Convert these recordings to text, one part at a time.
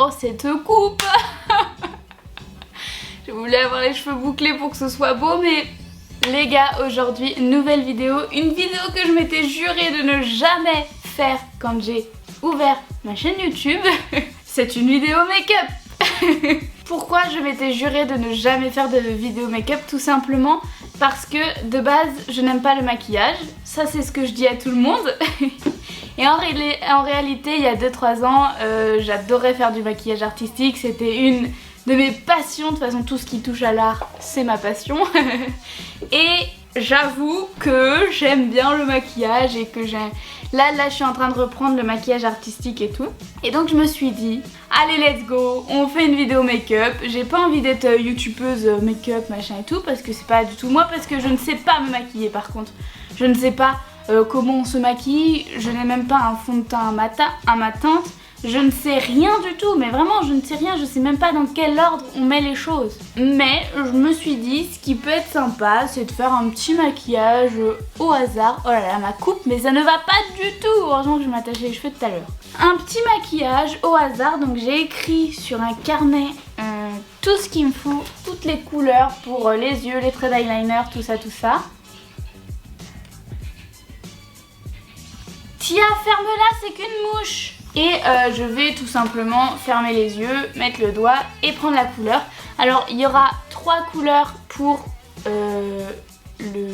Oh, cette coupe. Je voulais avoir les cheveux bouclés pour que ce soit beau, mais les gars, aujourd'hui, nouvelle vidéo. Une vidéo que je m'étais juré de ne jamais faire quand j'ai ouvert ma chaîne YouTube. C'est une vidéo make-up. Pourquoi je m'étais juré de ne jamais faire de vidéo make-up? Tout simplement parce que de base, je n'aime pas le maquillage. Ça, c'est ce que je dis à tout le monde. Et en réalité, il y a 2-3 ans, j'adorais faire du maquillage artistique. C'était une de mes passions. De toute façon, tout ce qui touche à l'art, c'est ma passion. Et j'avoue que j'aime bien le maquillage et que j'aime... Là, je suis en train de reprendre le maquillage artistique et tout. Et donc, je me suis dit, allez, let's go, on fait une vidéo make-up. J'ai pas envie d'être youtubeuse make-up, machin et tout, parce que c'est pas du tout moi, parce que je ne sais pas me maquiller par contre. Je ne sais pas comment on se maquille, je n'ai même pas un fond de teint à ma teinte. Je ne sais rien du tout, mais vraiment je ne sais rien, je sais même pas dans quel ordre on met les choses. Mais je me suis dit, ce qui peut être sympa, c'est de faire un petit maquillage au hasard. Oh là là, ma coupe, mais ça ne va pas du tout. Heureusement que je m'attachais les cheveux tout à l'heure. Un petit maquillage au hasard, donc j'ai écrit sur un carnet tout ce qu'il me faut, toutes les couleurs pour les yeux, les traits d'eyeliner, tout ça, tout ça. Tiens, ferme-la, c'est qu'une mouche. Et je vais tout simplement fermer les yeux, mettre le doigt et prendre la couleur. Alors il y aura 3 couleurs pour le...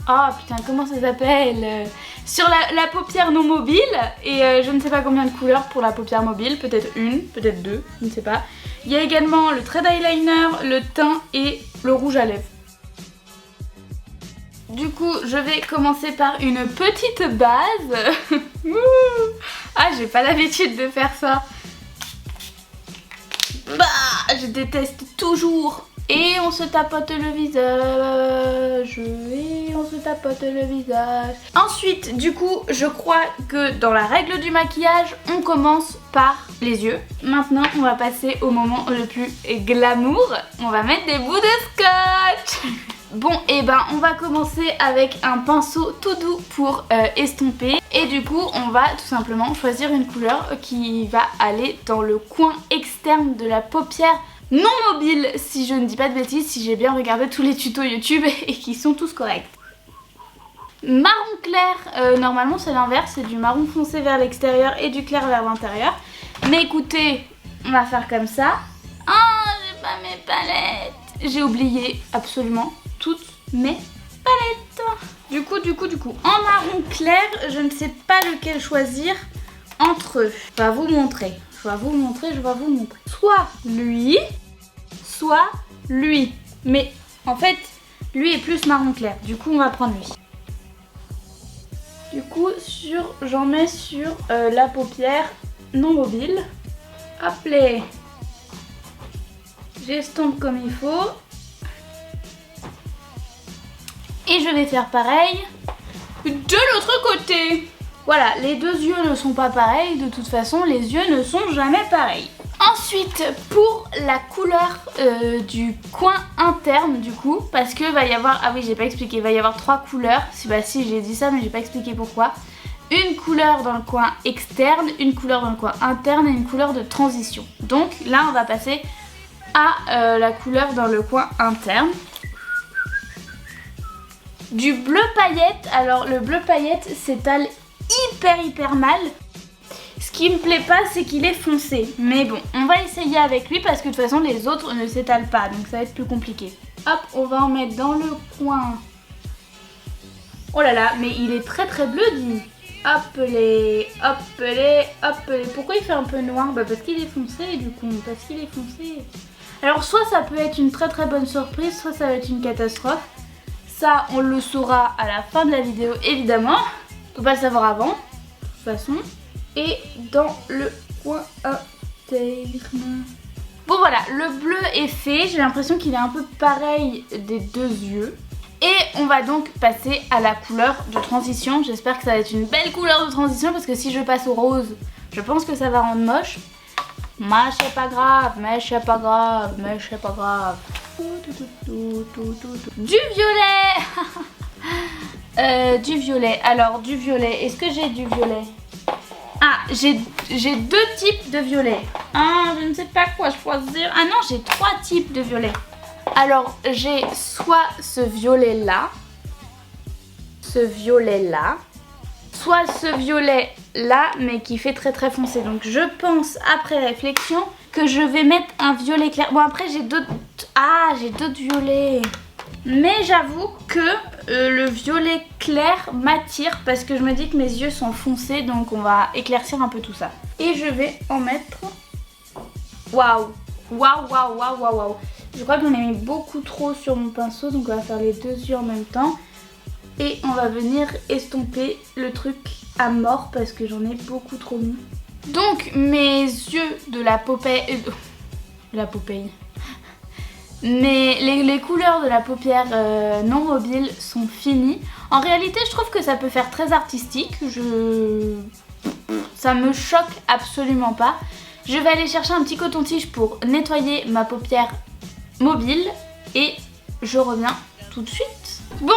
Ah putain, comment ça s'appelle? Sur la paupière non mobile. Et je ne sais pas combien de couleurs pour la paupière mobile. Peut-être une, peut-être 2, je ne sais pas. Il y a également le trait d'eyeliner, le teint et le rouge à lèvres. Du coup, je vais commencer par une petite base. Ah, j'ai pas l'habitude de faire ça. Bah, je déteste toujours. Et on se tapote le visage. Et on se tapote le visage. Ensuite, du coup, je crois que dans la règle du maquillage, on commence par les yeux. Maintenant, on va passer au moment le plus glamour. On va mettre des bouts de scotch. Bon, et ben on va commencer avec un pinceau tout doux pour estomper. Et du coup, on va tout simplement choisir une couleur qui va aller dans le coin externe de la paupière non mobile, si je ne dis pas de bêtises, si j'ai bien regardé tous les tutos YouTube et qui sont tous corrects. Marron clair, normalement c'est l'inverse, c'est du marron foncé vers l'extérieur et du clair vers l'intérieur. Mais écoutez, on va faire comme ça. Oh, j'ai pas mes palettes. J'ai oublié absolument toutes mes palettes. Du coup, en marron clair, je ne sais pas lequel choisir entre eux. Je vais vous montrer. Soit lui, soit lui. Mais en fait, lui est plus marron clair. Du coup, on va prendre lui. Du coup, j'en mets sur la paupière non mobile. Hop là. J'estompe comme il faut. Et je vais faire pareil de l'autre côté. Voilà, les deux yeux ne sont pas pareils. De toute façon, les yeux ne sont jamais pareils. Ensuite, pour la couleur du coin interne, du coup, parce que va y avoir... Ah oui, j'ai pas expliqué. Il va y avoir 3 couleurs. Bah si, j'ai dit ça, mais j'ai pas expliqué pourquoi. Une couleur dans le coin externe, une couleur dans le coin interne et une couleur de transition. Donc là, on va passer à la couleur dans le coin interne. Du bleu paillette. Alors le bleu paillette s'étale hyper mal. Ce qui me plaît pas, c'est qu'il est foncé. Mais bon, on va essayer avec lui parce que de toute façon les autres ne s'étalent pas, donc ça va être plus compliqué. Hop, on va en mettre dans le coin. Oh là là, mais il est très bleu, dis. Hop les. Pourquoi il fait un peu noir? Bah parce qu'il est foncé du coup, parce qu'il est foncé. Alors soit ça peut être une très bonne surprise, soit ça va être une catastrophe. Ça, on le saura à la fin de la vidéo, évidemment. Faut pas le savoir avant, de toute façon. Et dans le coin interne. Bon voilà, le bleu est fait. J'ai l'impression qu'il est un peu pareil des deux yeux. Et on va donc passer à la couleur de transition. J'espère que ça va être une belle couleur de transition parce que si je passe au rose, je pense que ça va rendre moche. Mais c'est pas grave, Du violet. Du violet. Alors, du violet. Est-ce que j'ai du violet? Ah, j'ai deux types de violet. Ah, je ne sais pas quoi choisir. Ah non, j'ai 3 types de violet. Alors, j'ai soit ce violet-là, soit ce violet-là, mais qui fait très très foncé. Donc, je pense, après réflexion, que je vais mettre un violet clair. Bon, après, j'ai d'autres... Ah, j'ai d'autres violets. Mais j'avoue que le violet clair m'attire parce que je me dis que mes yeux sont foncés, donc on va éclaircir un peu tout ça. Et je vais en mettre... Waouh, waouh, waouh, waouh, waouh, waouh. Je crois que j'en ai mis beaucoup trop sur mon pinceau, donc on va faire les 2 yeux en même temps. Et on va venir estomper le truc à mort parce que j'en ai beaucoup trop mis. Donc mes yeux de la Popeye... Mais les couleurs de la paupière non mobile sont finies. En réalité, je trouve que ça peut faire très artistique. Ça me choque absolument pas. Je vais aller chercher un petit coton-tige pour nettoyer ma paupière mobile. Et je reviens tout de suite. Bon,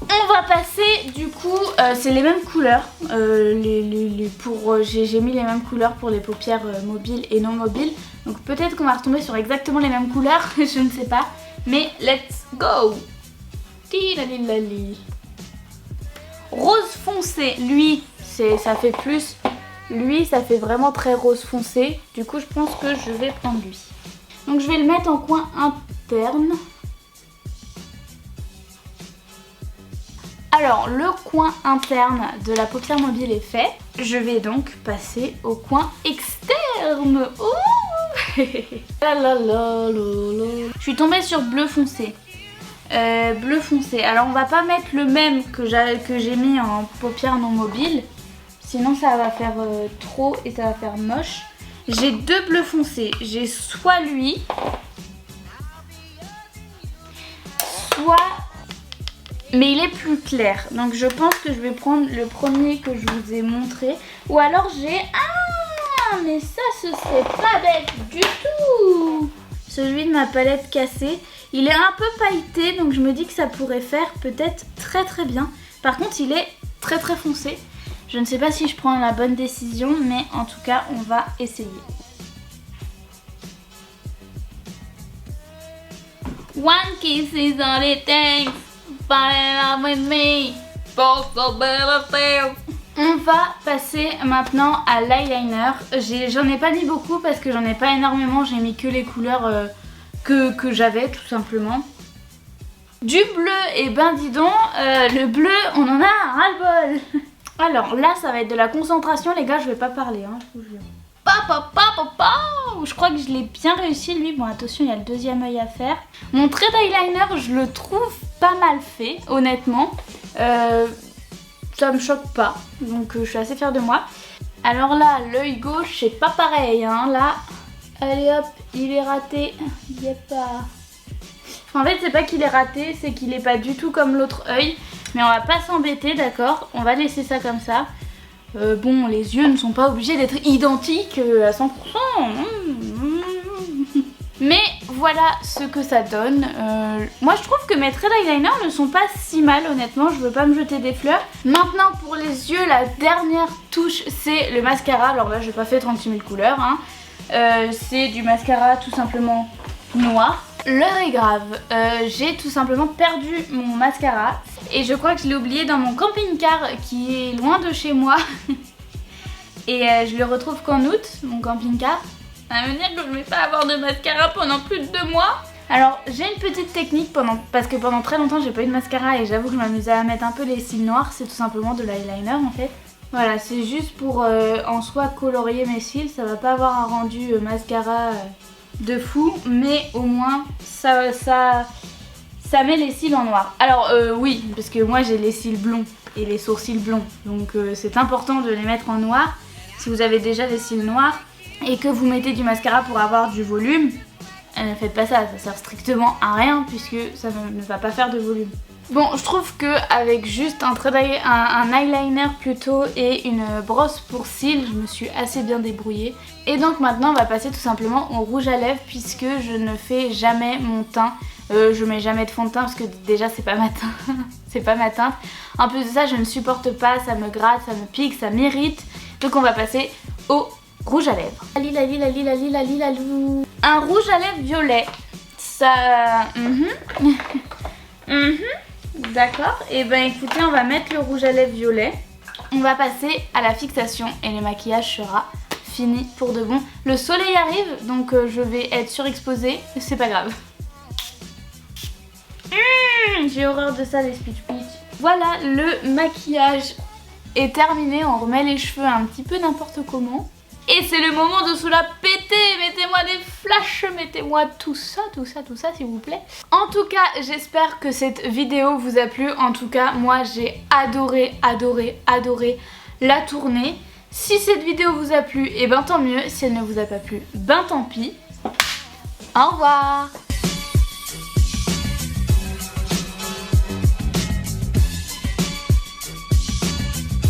on va passer du coup, c'est les mêmes couleurs. J'ai mis les mêmes couleurs pour les paupières mobiles et non mobiles. Donc peut-être qu'on va retomber sur exactement les mêmes couleurs, je ne sais pas. Mais let's go. Rose foncé, lui, ça fait plus. Lui, ça fait vraiment très rose foncé. Du coup, je pense que je vais prendre lui. Donc je vais le mettre en coin interne. Alors, le coin interne de la paupière mobile est fait. Je vais donc passer au coin externe. Oh je suis tombée sur bleu foncé. Bleu foncé. Alors, on va pas mettre le même que j'ai mis en paupière non mobile. Sinon, ça va faire trop et ça va faire moche. J'ai 2 bleus foncés. J'ai soit lui, soit... Mais il est plus clair. Donc je pense que je vais prendre le premier que je vous ai montré. Ou alors j'ai... Ah, mais ça, ce serait pas bête du tout. Celui de ma palette cassée. Il est un peu pailleté, donc je me dis que ça pourrait faire peut-être très très bien. Par contre, il est très très foncé. Je ne sais pas si je prends la bonne décision, mais en tout cas, on va essayer. One kiss is all it takes. On va passer maintenant à l'eyeliner. J'en ai pas mis beaucoup parce que j'en ai pas énormément. J'ai mis que les couleurs que j'avais tout simplement. Du bleu et ben dis donc, le bleu on en a un ras-le-bol. Alors là ça va être de la concentration les gars, je vais pas parler hein, je vous jure. Je crois que je l'ai bien réussi lui. Bon attention, il y a le deuxième œil à faire. Mon trait d'eyeliner je le trouve pas mal fait honnêtement. Ça me choque pas, donc je suis assez fière de moi. Alors là l'œil gauche c'est pas pareil hein. Là allez hop, il est raté. Il est pas... En fait c'est pas qu'il est raté, c'est qu'il est pas du tout comme l'autre œil. Mais on va pas s'embêter, d'accord, on va laisser ça comme ça. Bon, les yeux ne sont pas obligés d'être identiques à 100%. Mais voilà ce que ça donne. Moi je trouve que mes traits d'eyeliner ne sont pas si mal honnêtement, je veux pas me jeter des fleurs. Maintenant pour les yeux, la dernière touche c'est le mascara. Alors là j'ai pas fait 36 000 couleurs hein. C'est du mascara tout simplement noir. L'heure est grave, j'ai tout simplement perdu mon mascara et je crois que je l'ai oublié dans mon camping-car qui est loin de chez moi. Et je le retrouve qu'en août, mon camping-car. Ça veut dire que je ne vais pas avoir de mascara pendant plus de 2 mois. Alors j'ai une petite technique parce que pendant très longtemps j'ai pas eu de mascara et j'avoue que je m'amusais à mettre un peu les cils noirs. C'est tout simplement de l'eyeliner en fait. Voilà, c'est juste pour en soi colorier mes cils, ça va pas avoir un rendu mascara de fou, mais au moins ça met les cils en noir. Alors oui, parce que moi j'ai les cils blonds et les sourcils blonds, donc c'est important de les mettre en noir. Si vous avez déjà les cils noirs et que vous mettez du mascara pour avoir du volume, ne faites pas ça, ça sert strictement à rien puisque ça ne va pas faire de volume. Bon, je trouve que avec juste un eyeliner plutôt et une brosse pour cils, je me suis assez bien débrouillée. Et donc maintenant on va passer tout simplement au rouge à lèvres puisque je ne fais jamais mon teint. Je mets jamais de fond de teint parce que déjà c'est pas ma teinte. C'est pas ma teinte. En plus de ça je ne supporte pas, ça me gratte, ça me pique, ça m'irrite. Donc on va passer au rouge à lèvres. Un rouge à lèvres violet. Ça... D'accord, et ben écoutez, on va mettre le rouge à lèvres violet. On va passer à la fixation et le maquillage sera fini pour de bon. Le soleil arrive, donc je vais être surexposée, c'est pas grave. J'ai horreur de ça, les speech pitch. Voilà, le maquillage est terminé, on remet les cheveux un petit peu n'importe comment. Et c'est le moment de se la péter, mettez-moi des flashs, mettez-moi tout ça s'il vous plaît. En tout cas, j'espère que cette vidéo vous a plu. En tout cas, moi j'ai adoré la tournée. Si cette vidéo vous a plu, et ben tant mieux. Si elle ne vous a pas plu, ben tant pis. Au revoir.